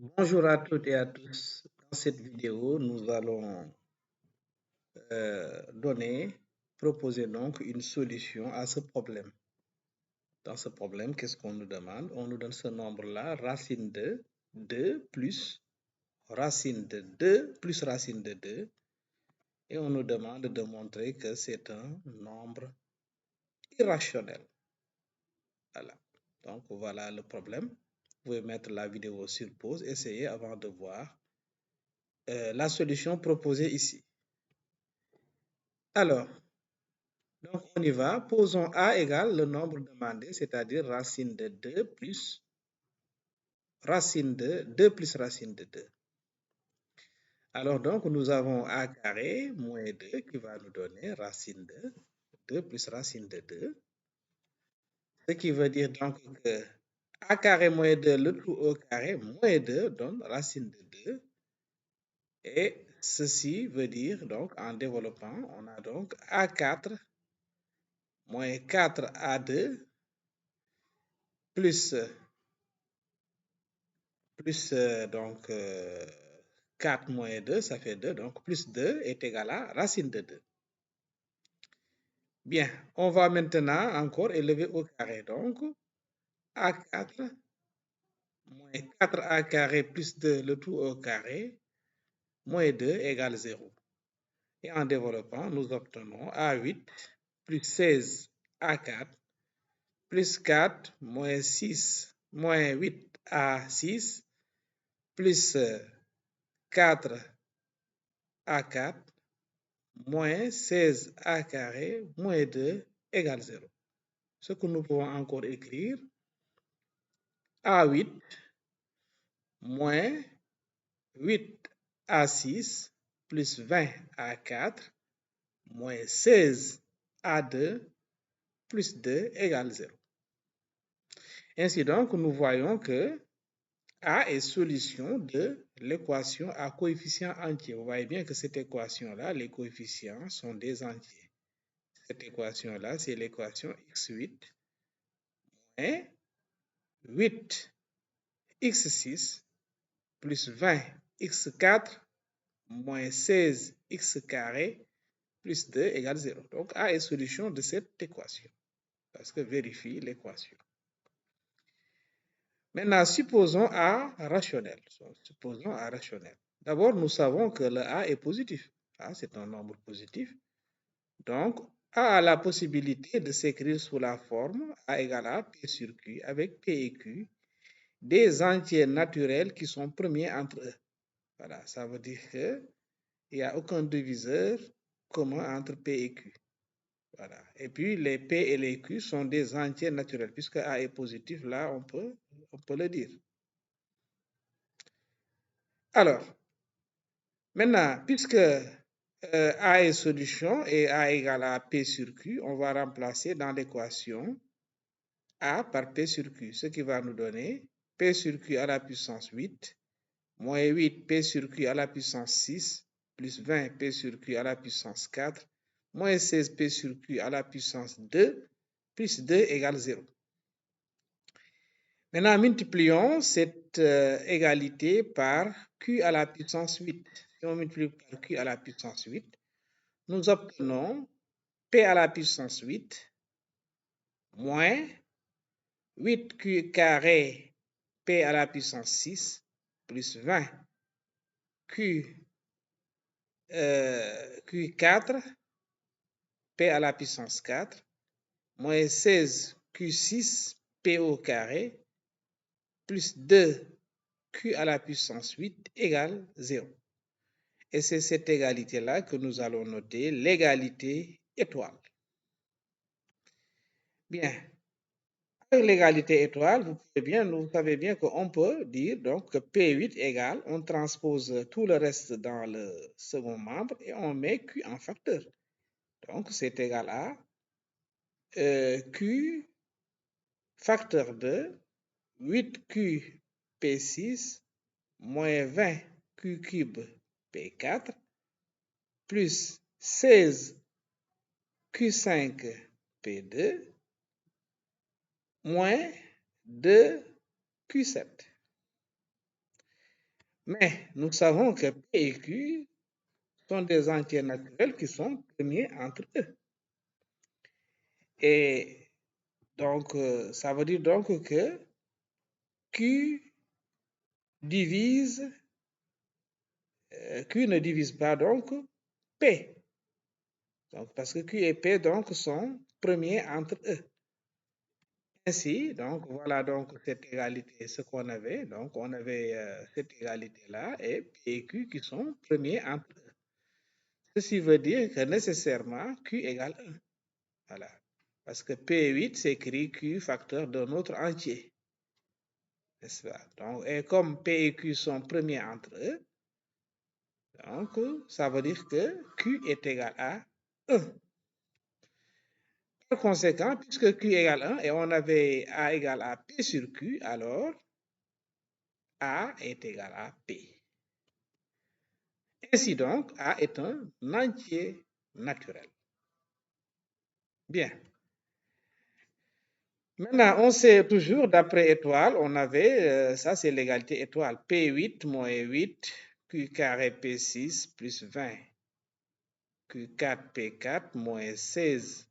Bonjour à toutes et à tous. Dans cette vidéo, nous allons proposer donc une solution à ce problème. Dans ce problème, qu'est-ce qu'on nous demande? On nous donne ce nombre-là, racine de 2 plus racine de 2 plus racine de 2. Et on nous demande de montrer que c'est un nombre irrationnel. Voilà. Donc voilà le problème. Vous pouvez mettre la vidéo sur pause, essayez avant de voir la solution proposée ici. Alors, donc on y va. Posons A égale le nombre demandé, c'est-à-dire racine de 2 plus racine de 2 plus racine de 2. Alors donc nous avons A carré moins 2 qui va nous donner racine de 2 plus racine de 2. Ce qui veut dire donc que A carré moins 2, le tout au carré, moins 2 donne racine de 2. Et ceci veut dire donc en développant, on a donc A4 moins 4A2 plus donc 4 moins 2, ça fait 2. Donc plus 2 est égal à racine de 2. Bien, on va maintenant encore élever au carré. Donc A4 moins 4A carré plus 2, le tout au carré, moins 2 égale 0. Et en développant, nous obtenons A8 plus 16 A4 plus 4 moins 6 moins 8 A6 plus 4 A4 moins 16 A carré moins 2 égale 0. Ce que nous pouvons encore écrire, A8 moins 8 A6 plus 20 A4 moins 16 A2 plus 2 égale 0. Ainsi donc, nous voyons que A est solution de l'équation à coefficient entier. Vous voyez bien que cette équation-là, les coefficients sont des entiers. Cette équation-là, c'est l'équation x8 moins 8 x6 plus 20 x4 moins 16 x carré plus 2 égale 0. Donc A est solution de cette équation. Parce que vérifie l'équation. Maintenant, supposons A rationnel. Supposons A rationnel. D'abord, nous savons que le A est positif. A, c'est un nombre positif. Donc, A a la possibilité de s'écrire sous la forme A égale à P sur Q avec P et Q des entiers naturels qui sont premiers entre eux. Voilà, ça veut dire qu'il n'y a aucun diviseur commun entre P et Q. Voilà. Et puis, les P et les Q sont des entiers naturels. Puisque A est positif, là, on peut le dire. Alors, maintenant, puisque A est solution et A égale à P sur Q, on va remplacer dans l'équation A par P sur Q, ce qui va nous donner P sur Q à la puissance 8, moins 8 P sur Q à la puissance 6, plus 20 P sur Q à la puissance 4, moins 16 P sur Q à la puissance 2, plus 2 égale 0. Maintenant, multiplions cette égalité par Q à la puissance 8. Si on multiplie par Q à la puissance 8, nous obtenons P à la puissance 8 moins 8Q carré P à la puissance 6 plus 20 Q4 P à la puissance 4 moins 16 Q6 P au carré plus 2 Q à la puissance 8 égale 0. Et c'est cette égalité-là que nous allons noter l'égalité étoile. Bien. Avec l'égalité étoile, vous savez bien qu'on peut dire donc que P8 égale, on transpose tout le reste dans le second membre et on met Q en facteur. Donc c'est égal à Q facteur de 8Q P6 moins 20 Q cube P4 plus 16 Q5 P2 moins 2 Q7. Mais nous savons que P et Q sont des entiers naturels qui sont premiers entre eux. Et donc, ça veut dire donc que Q divise, Q ne divise pas donc P. Donc, parce que Q et P donc sont premiers entre eux. Ainsi, donc voilà donc cette égalité, ce qu'on avait. Donc on avait cette égalité-là et P et Q qui sont premiers entre eux. Ceci veut dire que nécessairement Q égale 1. Voilà. Parce que P8 s'écrit Q facteur d'un autre entier. N'est-ce pas? Donc, et comme P et Q sont premiers entre eux, donc ça veut dire que Q est égal à 1. Par conséquent, puisque Q égale 1 et on avait A égale à P sur Q, alors A est égal à P. Ainsi donc, A est un entier naturel. Bien. Maintenant, on sait toujours, d'après étoile, on avait, ça c'est l'égalité étoile, P8 moins 8, Q carré P6 plus 20, Q4 P4 moins 16,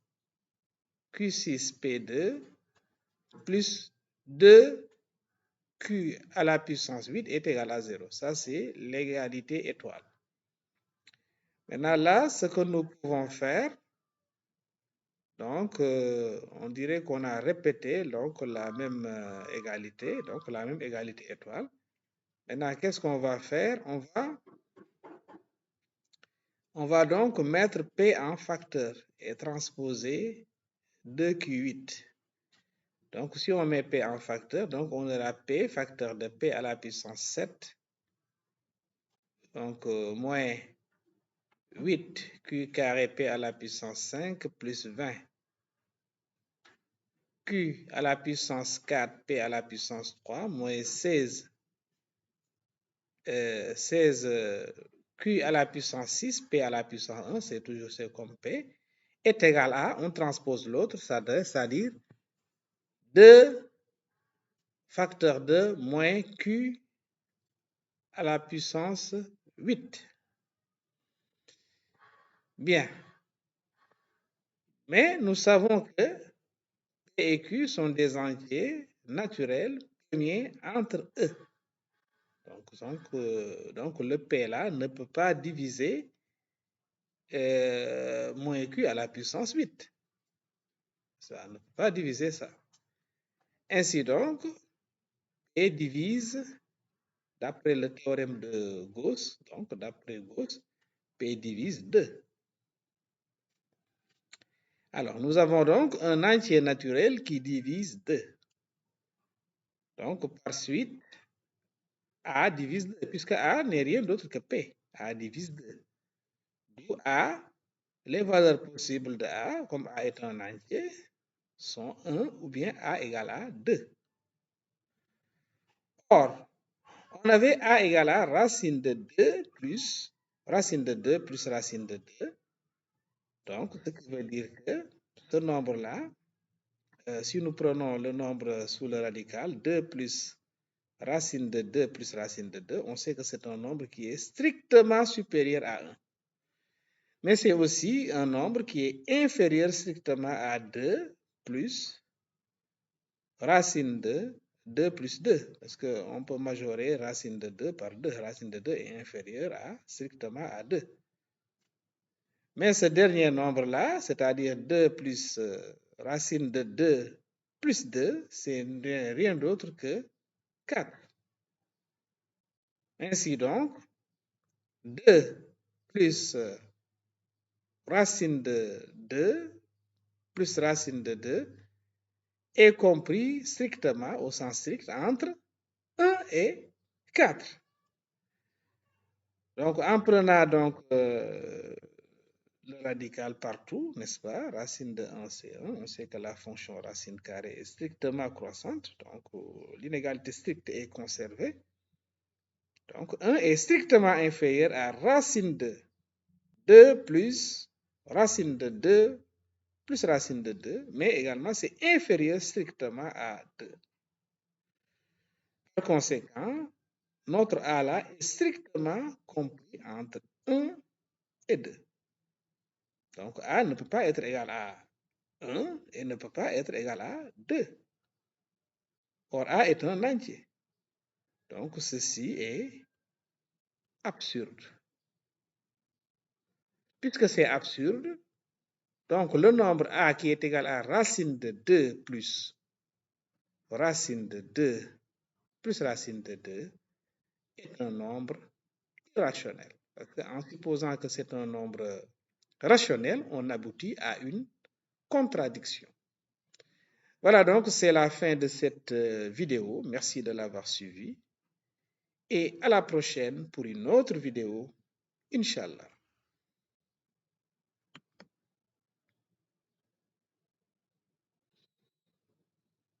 Q6 P2 plus 2, Q à la puissance 8 est égal à 0. Ça c'est l'égalité étoile. Maintenant là, ce que nous pouvons faire, donc, on dirait qu'on a répété donc, la même égalité, donc la même égalité étoile. Maintenant, qu'est-ce qu'on va faire? On va donc mettre P en facteur et transposer 2Q8. Donc, si on met P en facteur, donc on aura P facteur de P à la puissance 7, donc moins 8 Q carré P à la puissance 5 plus 20. Q à la puissance 4, P à la puissance 3, moins 16 Q à la puissance 6, P à la puissance 1, c'est toujours C comme P, est égal à, on transpose l'autre, c'est-à-dire 2 facteur 2 moins Q à la puissance 8. Bien. Mais nous savons que P et Q sont des entiers naturels premiers entre eux. Donc le P là ne peut pas diviser moins Q à la puissance 8. Ça ne peut pas diviser ça. Ainsi donc, P divise, d'après le théorème de Gauss, donc d'après Gauss, P divise 2. Alors, nous avons donc un entier naturel qui divise 2. Donc, par suite, A divise 2, puisque A n'est rien d'autre que P. A divise 2. D'où A, les valeurs possibles de A, comme A est un entier, sont 1 ou bien A égale à 2. Or, on avait A égale à racine de 2 plus racine de 2 plus racine de 2. Donc, ce qui veut dire que ce nombre-là, si nous prenons le nombre sous le radical, 2 plus racine de 2 plus racine de 2, on sait que c'est un nombre qui est strictement supérieur à 1. Mais c'est aussi un nombre qui est inférieur strictement à 2 plus racine de 2 plus 2. Parce qu'on peut majorer racine de 2 par 2. Racine de 2 est inférieure à strictement à 2. Mais ce dernier nombre-là, c'est-à-dire 2 plus racine de 2 plus 2, c'est rien d'autre que 4. Ainsi donc, 2 plus racine de 2 plus racine de 2 est compris strictement, au sens strict, entre 1 et 4. Donc, en prenant donc le radical partout, n'est-ce pas? Racine de 1, c'est 1. On sait que la fonction racine carrée est strictement croissante. Donc, l'inégalité stricte est conservée. Donc, 1 est strictement inférieur à racine de 2 plus racine de 2 plus racine de 2, mais également c'est inférieur strictement à 2. Par conséquent, notre A là est strictement compris entre 1 et 2. Donc A ne peut pas être égal à 1 et ne peut pas être égal à 2. Or A est un entier. Donc ceci est absurde. Puisque c'est absurde, donc le nombre A qui est égal à racine de 2 plus racine de 2 plus racine de 2 est un nombre irrationnel. Parce qu'en supposant que c'est un nombre rationnel, on aboutit à une contradiction. Voilà, donc c'est la fin de cette vidéo. Merci de l'avoir suivi. Et à la prochaine pour une autre vidéo, Inch'Allah.